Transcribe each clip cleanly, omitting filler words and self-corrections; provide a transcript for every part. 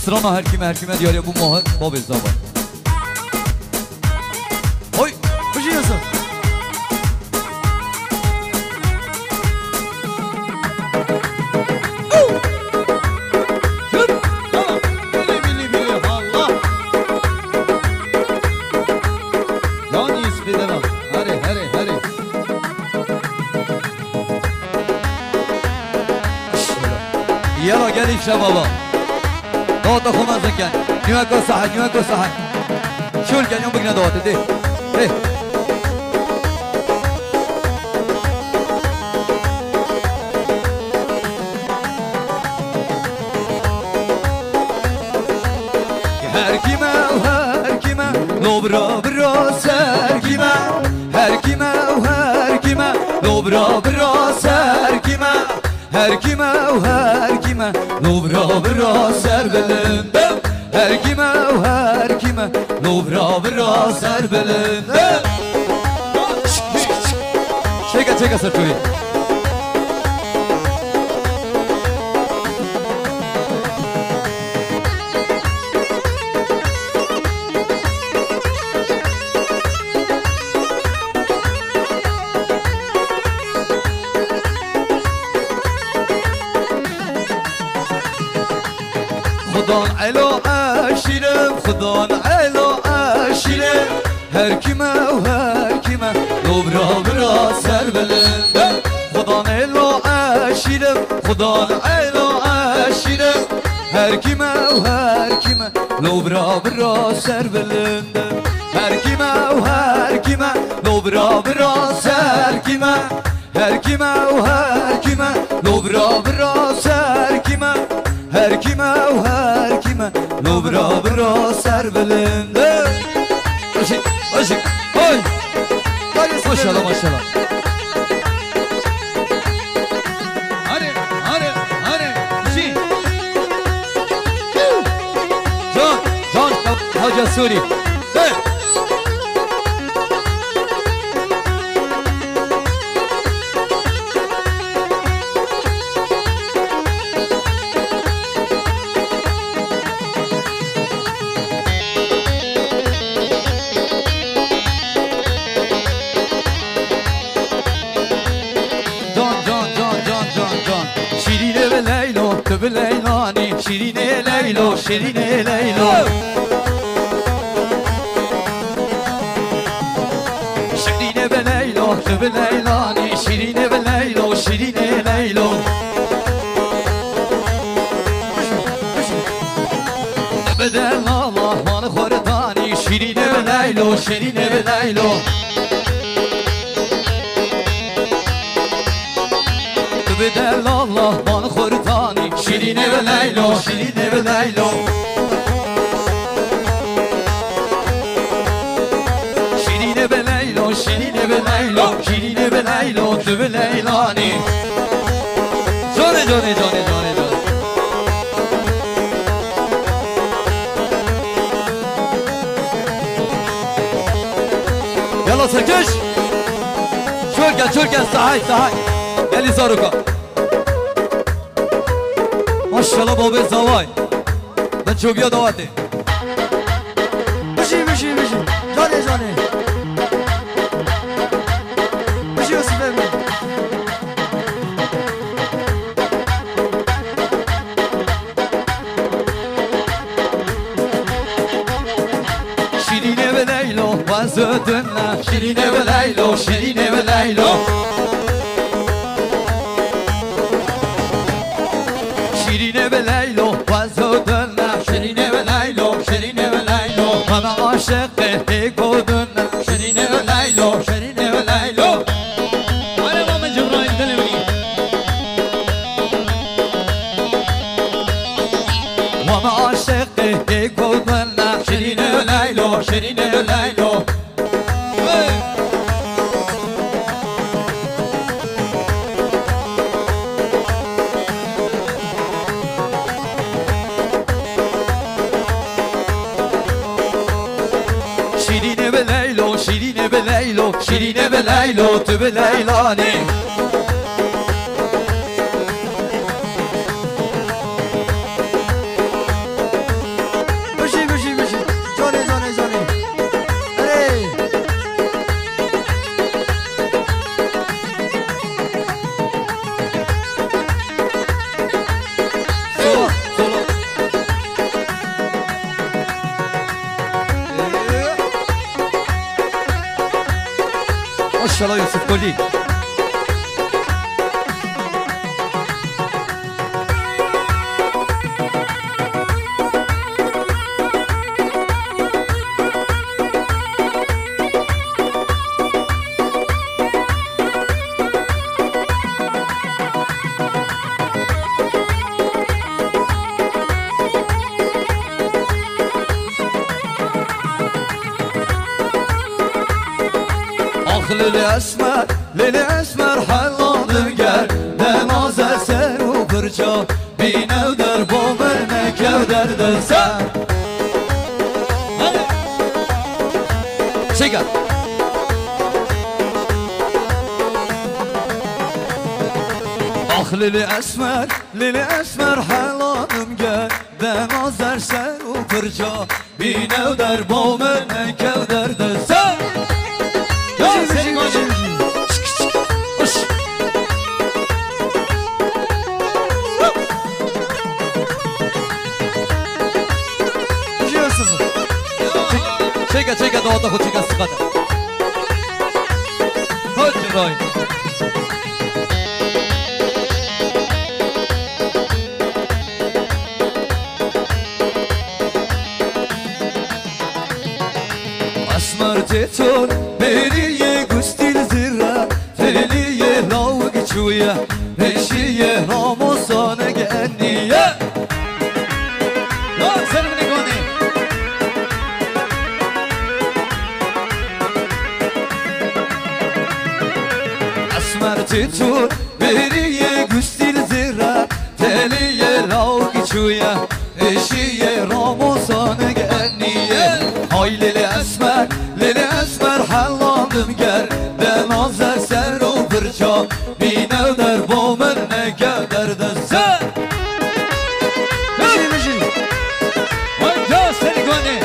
Sırana her kime diyor ya bu muhat Bobby Zaba. Oy, bir şey yazın. يلا قال لي بابا دوت اخو مازن كان نيوكو صح شو كان يوم بقنا دوت دي ايه هر كيما لو برا سر كيما هر كيما لو برا سر كيما her kime Nubra ser belinde her kime Nubra ser belinde Çeka sırtıyı خدان علو عشیرم her kime Nubra ser belinde خدان علو عشیرم her kime Nubra ser belinde her kime Nubra ser kime her kime Nubra ser kime her kime Nubra ser belinde Aşık oy Maşallah Hadi Şey Can Hoca Suri Leylani Şirine Leylo Şirine be Leylo Tübe Leylani Şirine be Leylo Bedel Allah manı khoretani Şirine be Leylo Bedel Allah manı khoretani Şirine ve Leylo Şirine ve Leylo Tübe Leylani Cane Yalla Serkeş Çörgen sahay Gel İzaruka Maşallah Bobby Zavay Ben çok iyi davati Bışı Cane Bışı Yosif Emre Şirine ve Leylo Vazödünle Şirine ve Leylo Şirine ve Leylo Bana aşık kodunla Şirine ve Leylo Hadi Mama Cebrail denemini Bana aşık kodunla Şirine ve Leylo Şirine be Leylo Tübe Leylani يوسف كلي للأسمر حلال gel Demaze ser u fırça Binev der bomer nekev der de sen Hadi Şeker Ah lili esmer halalım gel Demazer ser u fırça Binev der bomer nekev der de sen Senin hocam Çeka doğada çeka sıkada. Hadi Roy. Asmar tetol beriye gustil zira teliye lav geçuya neşiye ramosana genniye. Lan sen ne goni? Titun beriye gustil zira teliye lav geçuya eşiye ramosana genniye Hay lili esmer halladım ger Denazer ser o fırça Binev der bomer ne keder de sen Mişi Vay ya seni gani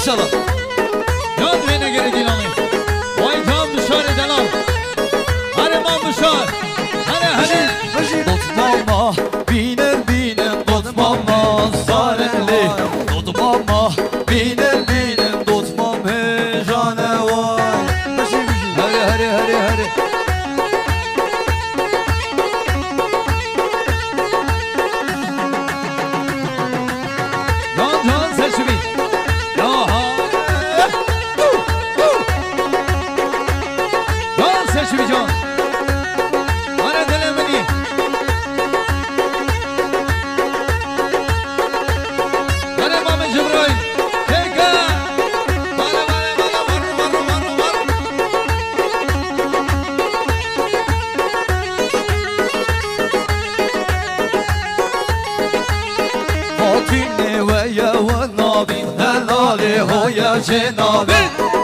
Maşallah. Yan beni geri dinamik. Vay tam dışarı delam. Hadi man dışarı. Hadi. Tutmama binem tutmama sareli. Tutmama binem tutmam hejane vay. Hadi. Yan seçimi. Seçmeyeceğim. Bana denemeni. Bana Mehmet Cebrail. Teka. Bana. Fatine ve ya ve nabin helali hoya cenabin.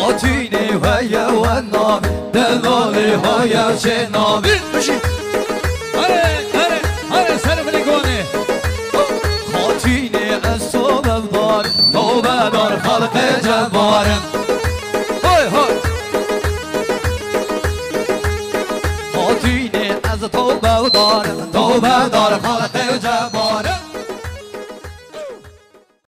Fatine ve ya من نامی دلالی های چه نامی آره سر فلگونه خاطینه از تو ببار توبه دار خلق جبارم خاطینه از تو ببار توبه دار خلق جبارم